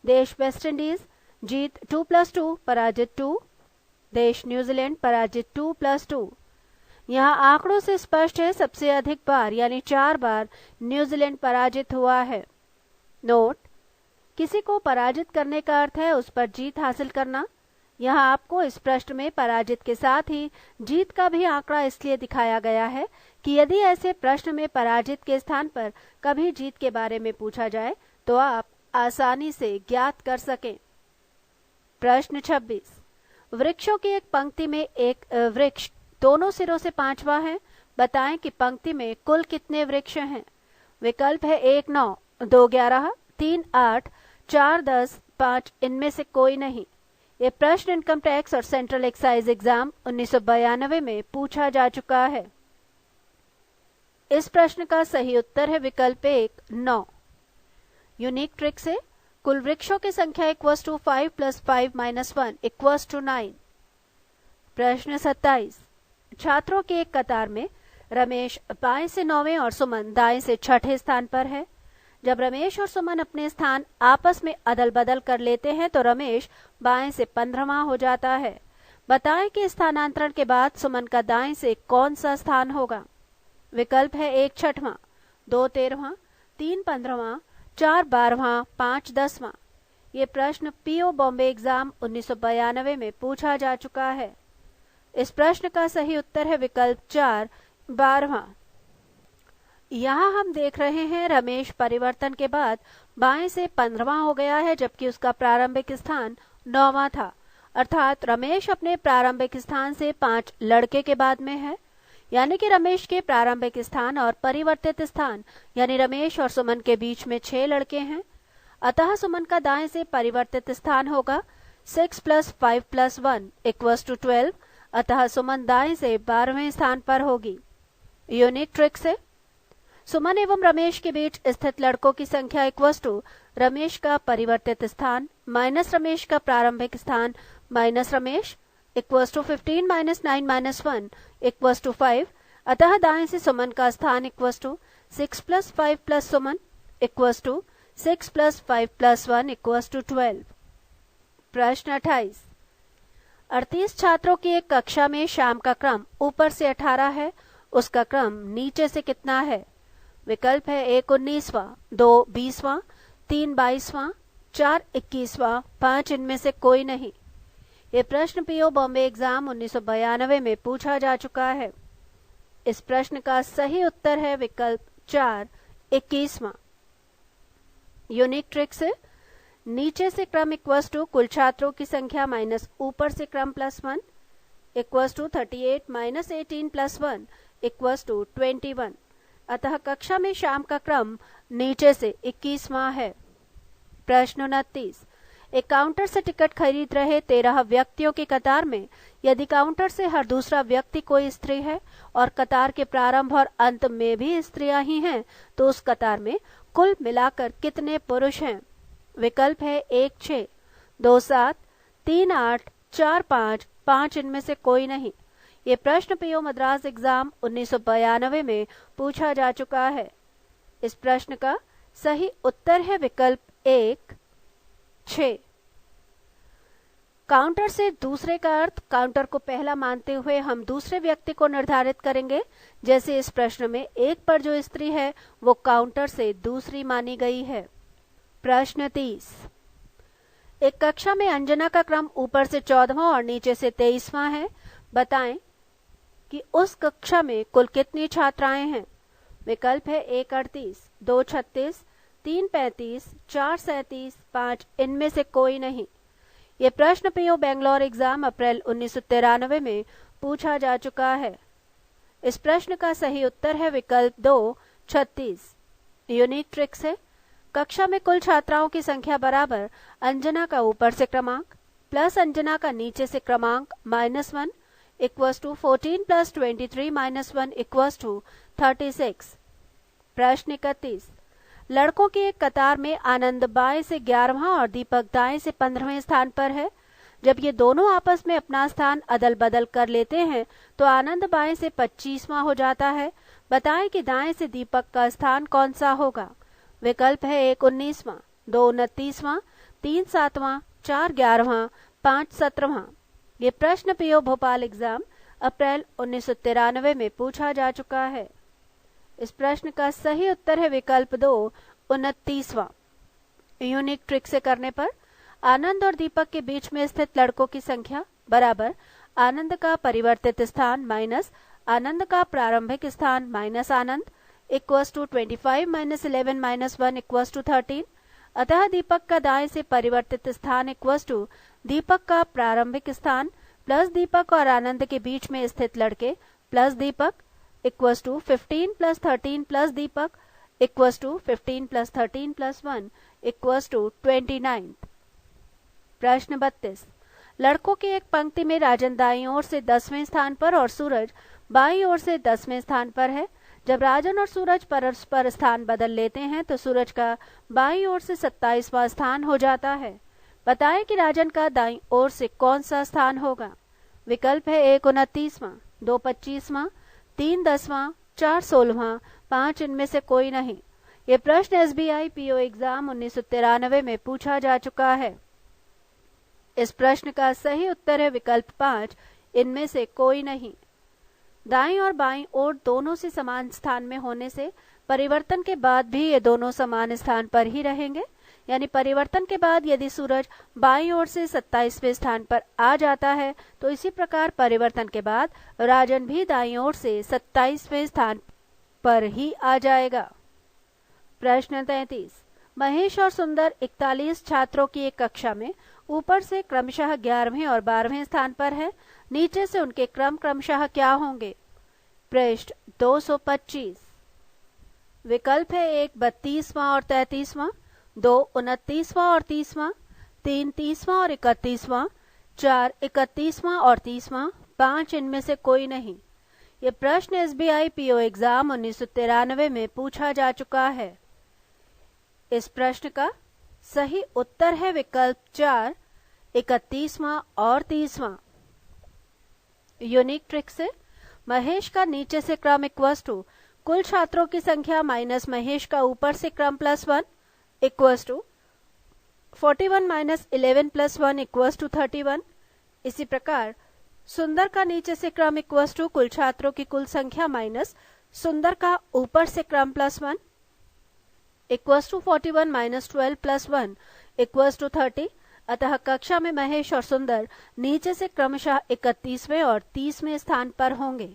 देश वेस्टइंडीज, जीत 2+2 पराजित 2। देश न्यूजीलैंड, पराजित 2+2। यहाँ आंकड़ों से स्पष्ट है सबसे अधिक बार यानी 4 बार न्यूजीलैंड पराजित हुआ है। नोट: किसी को पराजित करने का अर्थ है उस पर जीत हासिल करना। यहाँ आपको इस प्रश्न में पराजित के साथ ही जीत का भी आंकड़ा इसलिए दिखाया गया है कि यदि ऐसे प्रश्न में पराजित के स्थान पर कभी जीत के बारे में पूछा जाए तो आप आसानी से ज्ञात कर सकें। प्रश्न 26। वृक्षों की एक पंक्ति में एक वृक्ष दोनों सिरों से 5वां है। बताएं कि पंक्ति में कुल कितने वृक्ष हैं। विकल्प है 1 9, 2 11, 3 8, 4 10, 5 इनमें से कोई नहीं। ये प्रश्न इनकम टैक्स और सेंट्रल एक्साइज एग्जाम 1992 में पूछा जा चुका है। इस प्रश्न का सही उत्तर है विकल्प 1 9। यूनिक ट्रिक से कुल वृक्षों की संख्या इक्वल्स टू 5 + 5 - 1 इक्वल्स टू 9। प्रश्न 27। छात्रों की एक कतार में रमेश बाएं से 9वें और सुमन दाएं से 6ठे स्थान पर है। जब रमेश और सुमन अपने स्थान आपस में अदल बदल कर लेते हैं तो रमेश बाएं से 15वां हो जाता है। बताएं कि स्थानांतरण के बाद सुमन का दाएं से कौन सा स्थान होगा। विकल्प है 1 6वां, 2 13वां, 3 15वां, 4 12वां, 5 10वां। ये प्रश्न पीओ बॉम्बे एग्जाम 1992 में पूछा जा चुका है। इस प्रश्न का सही उत्तर है विकल्प 4 12वां। यहाँ हम देख रहे हैं रमेश परिवर्तन के बाद बाएं से 15वां हो गया है जबकि उसका प्रारंभिक स्थान 9वां था। अर्थात रमेश अपने प्रारंभिक स्थान से 5 लड़के के बाद में है। यानी कि रमेश के प्रारंभिक स्थान और परिवर्तित स्थान यानी रमेश और सुमन के बीच में 6 लड़के हैं। अतः सुमन का दाएं से परिवर्तित स्थान होगा 6 + 5 + 1 इक्वल्स टू 12। अतः सुमन दाएं से 12वें स्थान पर होगी। यूनिक ट्रिक से सुमन एवं रमेश के बीच स्थित लड़कों की संख्या इक्वल्स टू रमेश का परिवर्तित स्थान माइनस रमेश का प्रारंभिक स्थान minus Ramesh equals to 15 - 9 - 1 equals to 5। अतः दाएं से सुमन का स्थान equals to 6 + 5 + Suman equals to 6 + 5 + 1 equals to 12। प्रश्न 28। 38 छात्रों की एक कक्षा में शाम का क्रम ऊपर से 18 है, उसका क्रम नीचे से कितना है। विकल्प है 1 19वां, 2 20वां, 3 22वां, 4 21वां, 5 इनमें से कोई नहीं। ये प्रश्न पीओ बॉम्बे एग्जाम 1992 में पूछा जा चुका है। इस प्रश्न का सही उत्तर है विकल्प 4 21वां। यूनिक ट्रिक से नीचे से क्रम इक्वल्स टू कुल छात्रों की संख्या माइनस ऊपर से क्रम +1 इक्वल्स टू 38 - 18 + 1 इक्वल्स टू 21। अतः कक्षा में शाम का क्रम नीचे से 21वां है। प्रश्न 29। एक काउंटर से टिकट खरीद रहे 13 व्यक्तियों की कतार में यदि काउंटर से हर दूसरा व्यक्ति कोई स्त्री है और कतार के प्रारंभ और अंत में भी स्त्रियां ही हैं तो उस कतार में कुल मिलाकर कितने पुरुष हैं। विकल्प है 1 6, 2 7, 3 8, 4 5, 5 इनमें से कोई नहीं। ये प्रश्न पीओ मद्रास एग्जाम 1992 में पूछा जा चुका है। इस प्रश्न का सही उत्तर है विकल्प 1 6। काउंटर से दूसरे का अर्थ काउंटर को पहला मानते हुए हम दूसरे व्यक्ति को निर्धारित करेंगे। जैसे इस प्रश्न में 1 पर जो स्त्री है वो काउंटर से दूसरी मानी गई है। प्रश्न 30। एक कक्षा में अंजना का क्रम ऊपर से 14वां और नीचे से 23वां है। बताएं कि उस कक्षा में कुल कितनी छात्राएं हैं। विकल्प है 1 38, 2 36, 3 35, 4 37, 5 इनमें से कोई नहीं। ये प्रश्न पीओ बेंगलोर एग्जाम अप्रैल 1993 में पूछा जा चुका है। इस प्रश्न का सही उत्तर है विकल्प 2 36। यूनिक ट्रिक से कक्षा में कुल छात्राओं की संख्या बराबर अंजना का ऊपर से क्रमांक प्लस अंजना का नीचे से क्रमांक -1 equals to 14 plus 23 -1 equals to 36। प्रश्न 31। लड़कों की एक कतार में आनंद बाएं से 11वां और दीपक दाएं से 15वें स्थान पर है। जब ये दोनों आपस में अपना स्थान अदल बदल कर लेते हैं तो आनंद बाएं से 25वां हो जाता है। बताएं कि दाएं से दीपक का स्थान कौन सा होगा। विकल्प है 1 19वां, 2 29वां, 3 7वां, 4 11वां, 5 17वां। ये प्रश्न पीओ भोपाल एग्जाम अप्रैल 1993 में पूछा जा चुका है। इस प्रश्न का सही उत्तर है विकल्प 2 29वां। यूनिक ट्रिक से करने पर आनंद और दीपक के बीच में स्थित लड़कों की संख्या बराबर आनंद का परिवर्तित स्थान माइनस आनंद का प्रारंभिक स्थान minus Anand equals to 25 - 11 - 1 equals to 13। अतः दीपक का दाएं से परिवर्तित स्थान इक्वल्स टू दीपक का प्रारंभिक स्थान प्लस दीपक और आनंद के बीच में स्थित लड़के plus Deepak equals to 15 plus 13 plus Deepak equals to 15 plus 13 plus 1 equals to 29। प्रश्न 32। लड़कों की एक पंक्ति में राजन दाईं ओर से 10वें स्थान पर और सूरज बाईं ओर से 10वें स्थान पर है। जब राजन और सूरज परस्पर स्थान बदल लेते हैं तो सूरज का बाईं ओर से 27वां स्थान हो जाता है। बताएं कि राजन का दाईं ओर से कौन सा स्थान होगा। विकल्प है 1 29वां, 2 25वां, 3 10वां, 4 16वां, 5 इनमें से कोई नहीं। ये प्रश्न एसबीआई पीओ एग्जाम 1993 में पूछा जा चुका है। इस प्रश्न का सही उत्तर है विकल्प 5 इनमें से कोई नहीं। दाईं और बाईं ओर दोनों से समान स्थान में होने से परिवर्तन के बाद भी ये दोनों समान स्थान पर ही रहेंगे। यानी परिवर्तन के बाद यदि सूरज बाईं ओर से 27वें स्थान पर आ जाता है तो इसी प्रकार परिवर्तन के बाद राजन भी दाईं ओर से 27वें स्थान पर ही आ जाएगा। प्रश्न 33। महेश और सुंदर 41 छात्रों की एक कक्षा में ऊपर से क्रमशः 11वें और 12वें स्थान पर है। नीचे से उनके क्रम क्रमशः क्या होंगे। पृष्ठ 225। विकल्प है 1 32वां और 33वां, 2 29वां और 30वां, 3 30वां और 31वां, 4 31वां और 30वां, 5 इनमें से कोई नहीं। ये प्रश्न एसबीआई पीओ एग्जाम 1993 में पूछा जा चुका है। इस प्रश्न का सही उत्तर है विकल्प 4 31वां और 30वां। यूनिक ट्रिक से महेश का नीचे से क्रम इक्वल्स टू कुल छात्रों की संख्या माइनस महेश का ऊपर से क्रम plus 1 equals to 41 - 11 plus 1 equals to 31। इसी प्रकार सुंदर का नीचे से क्रम इक्वल्स टू कुल छात्रों की कुल संख्या माइनस सुंदर का ऊपर से क्रम plus 1 equals to 41 - 12 plus 1 equals to 30। अतः कक्षा में महेश और सुंदर नीचे से क्रमशः 31वें और 30वें स्थान पर होंगे।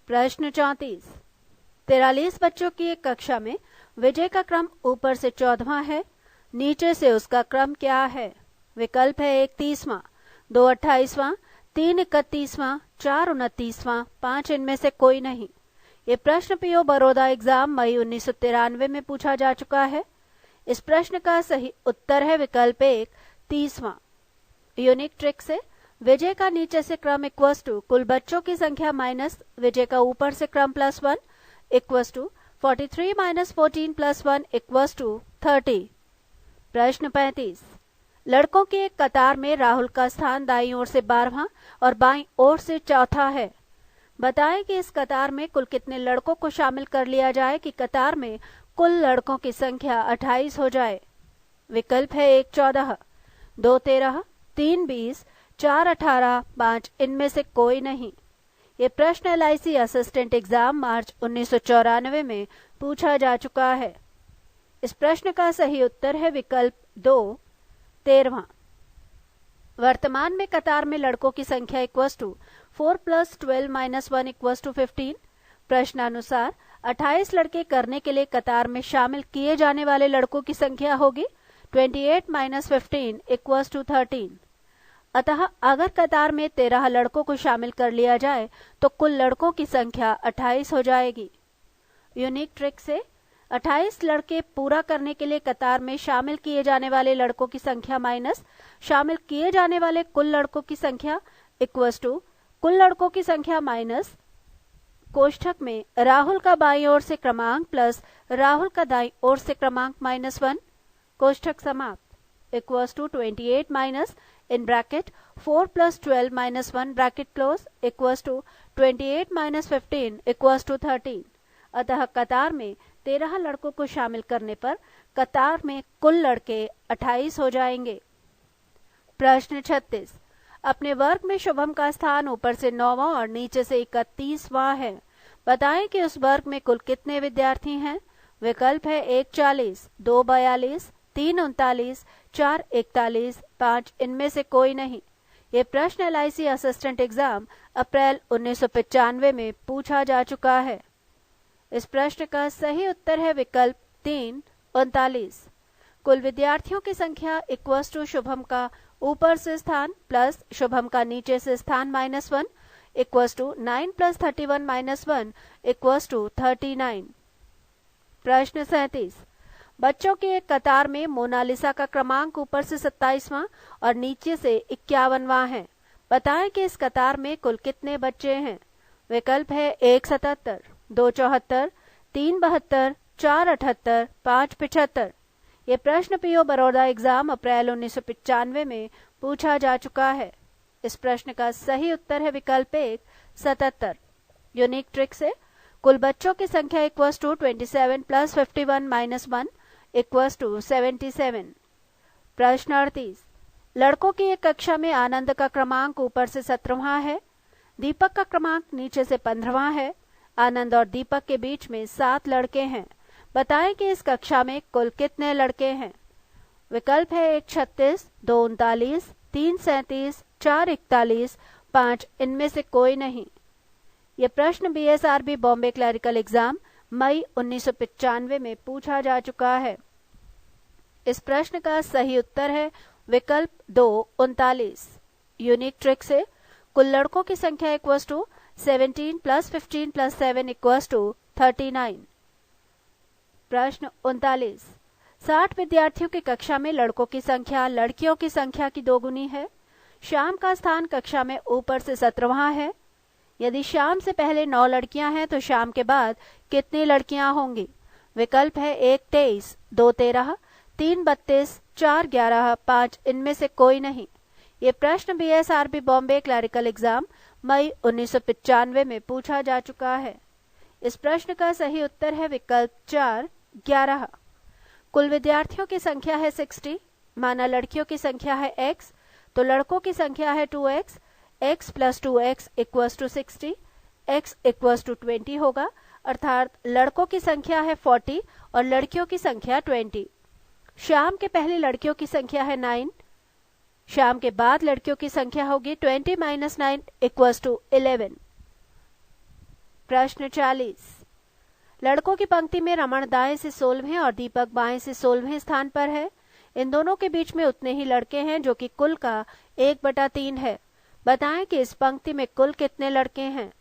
प्रश्न 34। 43 बच्चों की एक कक्षा में विजय का क्रम ऊपर से 14वां है। नीचे से उसका क्रम क्या है। विकल्प है 1 30वां, 2 28वां, 3 31वां, 4 29वां, 5 इनमें से कोई नहीं। ये प्रश्न पीओ बड़ौदा एग्जाम मई 1993 में पूछा जा चुका है। इस प्रश्न का सही उत्तर है विकल्प 1 30वां। यूनिक ट्रिक से विजय का नीचे से क्रम इक्वल्स टू कुल बच्चों की संख्या माइनस विजय का ऊपर से क्रम plus 1 equals to 43 - 14 plus 1 equals to 30। प्रश्न 35। लड़कों की एक कतार में राहुल का स्थान दाईं ओर से 12वां और बाईं ओर से चौथा है। बताएं कि इस कतार में कुल कितने लड़कों को शामिल कर लिया जाए कि कतार में कुल लड़कों की संख्या 28 हो जाए। विकल्प है 1 14, 2 13, 3 20, 4 18, 5 इनमें से कोई नहीं। ये प्रश्न LIC असिस्टेंट एग्जाम मार्च 1994 में पूछा जा चुका है। इस प्रश्न का सही उत्तर है विकल्प 2 13वां। वर्तमान में कतार में लड़कों की संख्या इक्वल्स टू 4 + 12 - 1 = 15। प्रश्नानुसार 28 लड़के करने के लिए कतार में शामिल किए जाने वाले लड़कों की संख्या होगी 28 - 15 = 13। अतः अगर कतार में 13 लड़कों को शामिल कर लिया जाए तो कुल लड़कों की संख्या 28 हो जाएगी। यूनिक ट्रिक से 28 लड़के पूरा करने के लिए कतार में शामिल किए जाने वाले लड़कों की संख्या माइनस शामिल किए जाने वाले कुल लड़कों की संख्या इक्वल्स टू कुल लड़कों की संख्या माइनस कोष्ठक में राहुल का बाईं ओर से क्रमांक प्लस राहुल का दाईं ओर से क्रमांक -1 कोष्ठक समाप्त equals to 28 minus in bracket 4 + 12 - 1 bracket close equals to 28 - 15 = 13। अतः कतार में 13 लड़कों को शामिल करने पर कतार में कुल लड़के 28 हो जाएंगे। प्रश्न 36। अपने वर्ग में शुभम का स्थान ऊपर से 9वां और नीचे से 31वां है। बताएं कि उस वर्ग में कुल कितने विद्यार्थी हैं। विकल्प है 1 40, 2 42, 3 39, 4 41, 5 इनमें से कोई नहीं। ये प्रश्न LIC असिस्टेंट एग्जाम अप्रैल 1995 में पूछा जा चुका है। इस प्रश्न का सही उत्तर है विकल्प 3 39। कुल विद्यार्थियों की संख्या इक्वल्स टू शुभम का ऊपर से स्थान प्लस शुभम का नीचे से स्थान -1 इक्वल्स टू 9 + 31 - 1 इक्वल्स टू 39। प्रश्न 37। बच्चों की एक कतार में मोनालिसा का क्रमांक ऊपर से 27वां और नीचे से 51वां है। बताएं कि इस कतार में कुल कितने बच्चे हैं। विकल्प है 1 77, 2 74, 3 72, 4 78, 5 75। ये प्रश्न PO बड़ौदा एग्जाम अप्रैल 1995 में पूछा जा चुका है। इस प्रश्न का सही उत्तर है विकल्प 1 77। यूनिक ट्रिक से कुल बच्चों की संख्या इक्वल्स टू 27 + 51 - 1 इक्वल्स टू 77। प्रश्न 38। लड़कों की एक कक्षा में आनंद का क्रमांक ऊपर से 17वां है, दीपक का क्रमांक नीचे से 15वां है। आनंद और दीपक के बीच में 7 लड़के हैं। बताएं कि इस कक्षा में कुल कितने लड़के हैं। विकल्प है 1 36, 2 39, 3 37, 4 41, 5 इनमें से कोई नहीं। ये प्रश्न BSRB बॉम्बे क्लरिकल एग्जाम मई 1995 में पूछा जा चुका है। इस प्रश्न का सही उत्तर है विकल्प 2 39। यूनिक ट्रिक से कुल लड़कों की संख्या इक्वल्स टू 17 + 15 + 7 = 39। प्रश्न 39। 60 विद्यार्थियों की कक्षा में लड़कों की संख्या लड़कियों की संख्या की दोगुनी है। श्याम का स्थान कक्षा में ऊपर से 17वां है। यदि श्याम से पहले 9 लड़कियां हैं तो श्याम के बाद कितनी लड़कियां होंगी। विकल्प है 1 23, 2 13, 3 32, 4 11, 5 इनमें से कोई नहीं। ये प्रश्न BSRB बॉम्बे क्लरिकल एग्जाम मई 1995 में पूछा जा चुका है। इस प्रश्न का सही उत्तर है विकल्प 4 11। कुल विद्यार्थियों की संख्या है 60। माना लड़कियों की संख्या है x तो लड़कों की संख्या है 2x। x + 2x = 60, x = 20 होगा, अर्थात लड़कों की संख्या है 40 और लड़कियों की संख्या 20। श्याम के पहले लड़कियों की संख्या है 9। श्याम के बाद लड़कियों की संख्या होगी 20 - 9 = 11। प्रश्न 40। लड़कों की पंक्ति में रमण दाएं से 16वें और दीपक बाएं से 16वें स्थान पर है। इन दोनों के बीच में उतने ही लड़के हैं जो कि कुल का 1/3 है। बताएं कि इस पंक्ति में कुल कितने लड़के हैं।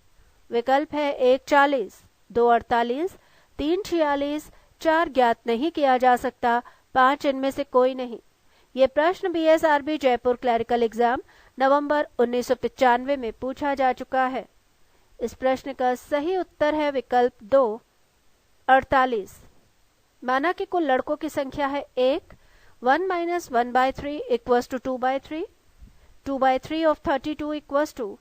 विकल्प है 1 40, 2 48, 3 46, 4 ज्ञात नहीं किया जा सकता, 5 इनमें से कोई नहीं। ये प्रश्न BSRB जयपुर क्लरिकल एग्जाम नवंबर 1995 में पूछा जा चुका है। इस प्रश्न का सही उत्तर है विकल्प 2 48। माना कि कुल लड़कों की संख्या है 1 1 - 1/3 = 2/3। 2/3 of 32 =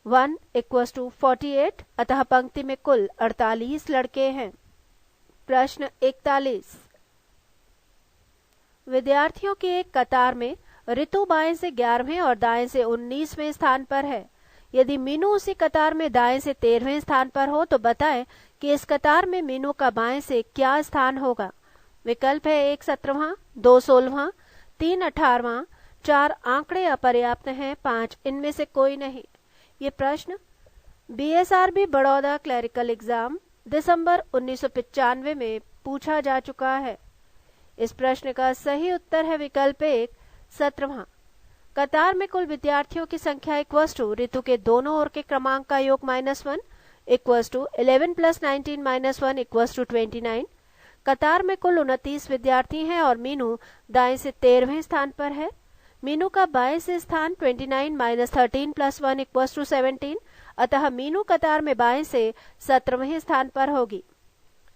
1 = 48। अतः पंक्ति में कुल 48 लड़के हैं। प्रश्न 41। विद्यार्थियों की एक कतार में ऋतु बाएं से 11वें और दाएं से 19वें स्थान पर है। यदि मीनू उसी कतार में दाएं से 13वें स्थान पर हो तो बताएं कि इस कतार में मीनू का बाएं से क्या स्थान होगा। विकल्प है 1 17वां, 2 16वां, 3 18वां, 4 आंकड़े अपर्याप्त हैं, 5 इनमें से कोई नहीं। ये प्रश्न बीएसआरबी बड़ौदा क्लरिकल एग्जाम दिसंबर 1995 में पूछा जा चुका है। इस प्रश्न का सही उत्तर है विकल्प 1 17वां। कतार में कुल विद्यार्थियों की संख्या इक्वल्स टू ऋतु के दोनों ओर के क्रमांक का योग -1 इक्वल्स टू 11 + 19 - 1 इक्वल्स टू 29। कतार में कुल 29 विद्यार्थी हैं और मीनू दाएं से 13वें स्थान पर है। मीनू का बाएं से स्थान 29 - 13 + 1 इक्वल्स टू 17, अतः मीनू कतार में बाएं से 17वें स्थान पर होगी।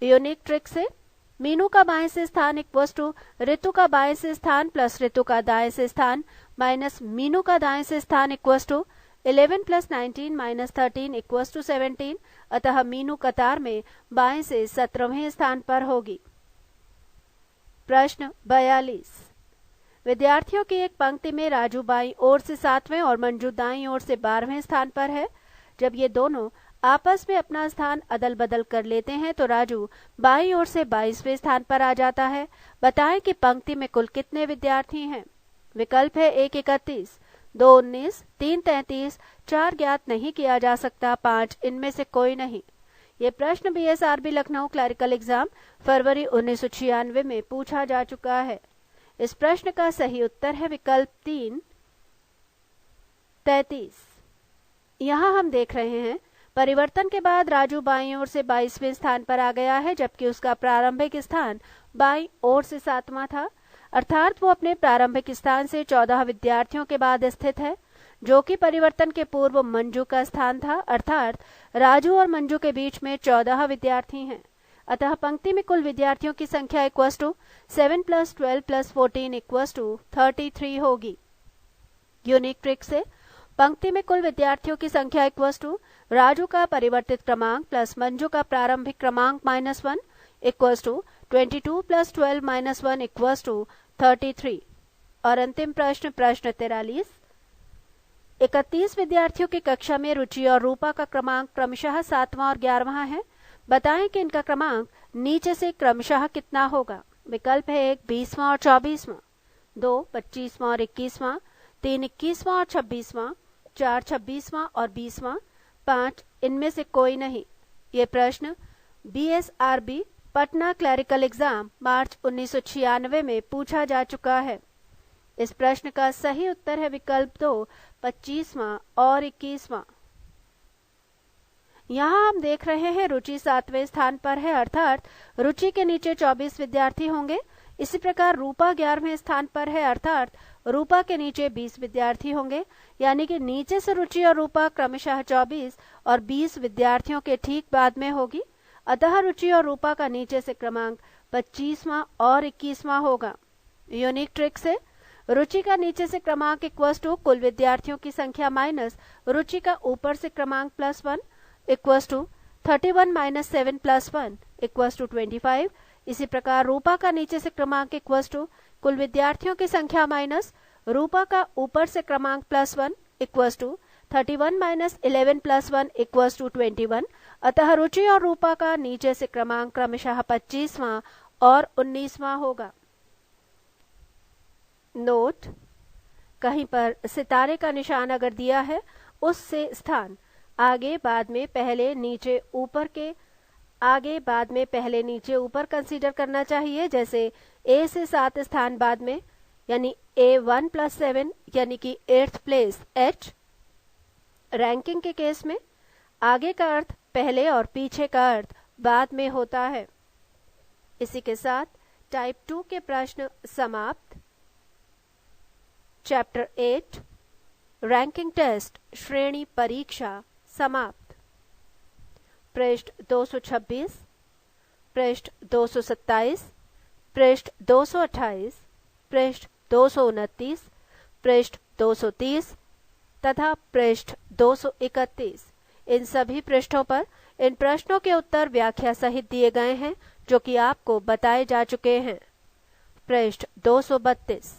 यूनिक ट्रिक से मीनू का बाएं से स्थान इक्वल्स टू ऋतु का बाएं से स्थान प्लस ऋतु का दाएं से स्थान माइनस मीनू का दाएं से स्थान इक्वल्स टू 11 + 19 - 13 इक्वल्स टू 17, अतः मीनू कतार में बाएं से 17वें स्थान पर होगी। प्रश्न 42। विद्यार्थियों की एक पंक्ति में राजू बाईं ओर से 7वें और मंजू दाईं ओर से 12वें स्थान पर है। जब ये दोनों आपस में अपना स्थान अदल बदल कर लेते हैं तो राजू बाईं ओर से 22वें स्थान पर आ जाता है। बताएं कि पंक्ति में कुल कितने विद्यार्थी हैं। विकल्प है 1 31, 2 19, 3 33, 4 ज्ञात नहीं किया जा सकता, 5 इनमें से कोई नहीं। ये प्रश्न बीएसआरबी लखनऊ क्लरिकल एग्जाम फरवरी 1996 में पूछा जा चुका है। इस प्रश्न का सही उत्तर है विकल्प 3 33। यहाँ हम देख रहे हैं परिवर्तन के बाद राजू बाईं ओर से 22वें स्थान पर आ गया है, जबकि उसका प्रारंभिक स्थान बाईं ओर से 7वां था, अर्थात वो अपने प्रारंभिक स्थान से 14 विद्यार्थियों के बाद स्थित है, जो कि परिवर्तन के पूर्व मंजू का स्थान था। अर्थात राजू और मंजू के बीच में 14 विद्यार्थी हैं। अतः पंक्ति में कुल विद्यार्थियों की संख्या इक्वल्स टू 7 + 12 + 14 इक्वल्स टू 33 होगी। यूनिक ट्रिक से पंक्ति में कुल विद्यार्थियों की संख्या इक्वल्स टू राजू का परिवर्तित क्रमांक प्लस मंजू का प्रारंभिक क्रमांक -1 इक्वल्स टू 22 + 12 - 1 इक्वल्स टू 33। और अंतिम प्रश्न 43। 31 विद्यार्थियों की कक्षा में रुचि और रूपा का क्रमांक क्रमशः 7वां और 11वां है। बताएं कि इनका क्रमांक नीचे से क्रमशः कितना होगा। विकल्प है 1 20वां और 24वां, 2 25वां और 21वां, 3 21वां और 26वां, 4 26वां और 20वां, 5 इनमें से कोई नहीं। ये प्रश्न बीएसआरबी पटना क्लरिकल एग्जाम मार्च 1996 में पूछा जा चुका है। इस प्रश्न का सही उत्तर है विकल्प 2 25वां और 21वां। यहाँ हम देख रहे हैं रुचि 7वें स्थान पर है, अर्थात रुचि के नीचे 24 विद्यार्थी होंगे। इसी प्रकार रूपा 11वें स्थान पर है, अर्थात रूपा के नीचे 20 विद्यार्थी होंगे। यानी कि नीचे से रुचि और रूपा क्रमशः 24 और 20 विद्यार्थियों के ठीक बाद में होगी। अतः रुचि और रूपा का नीचे से क्रमांक 25वां और 21वां होगा। यूनिक ट्रिक से रुचि का नीचे से क्रमांक इक्वल्स टू कुल विद्यार्थियों की संख्या माइनस रुचि का ऊपर से क्रमांक +1 इक्वल्स टू 31 - 7 + 1 इक्वल्स टू 25। इसी प्रकार रूपा का नीचे से क्रमांक इक्वल्स टू कुल विद्यार्थियों की संख्या माइनस रूपा का ऊपर से क्रमांक +1 इक्वल्स टू 31 - 11 + 1 इक्वल्स टू 21। अतः रुचि और रूपा का नीचे से क्रमांक क्रमशः 25वां और 19वां होगा। नोट: कहीं पर सितारे का निशान अगर दिया है उससे स्थान आगे बाद में पहले नीचे ऊपर के आगे बाद में पहले नीचे ऊपर कंसीडर करना चाहिए। जैसे ए से 7 स्थान बाद में, यानी A1 + 7 यानी कि 8th प्लेस H। रैंकिंग के केस में आगे का अर्थ पहले और पीछे का अर्थ बाद में होता है। इसी के साथ टाइप 2 के प्रश्न समाप्त। चैप्टर 8 रैंकिंग टेस्ट श्रेणी परीक्षा समाप्त। पृष्ठ 226, पृष्ठ 227, पृष्ठ 228, पृष्ठ 229, पृष्ठ 230 तथा पृष्ठ 231, इन सभी पृष्ठों पर इन प्रश्नों के उत्तर व्याख्या सहित दिए गए हैं, जो कि आपको बताए जा चुके हैं। पृष्ठ 232।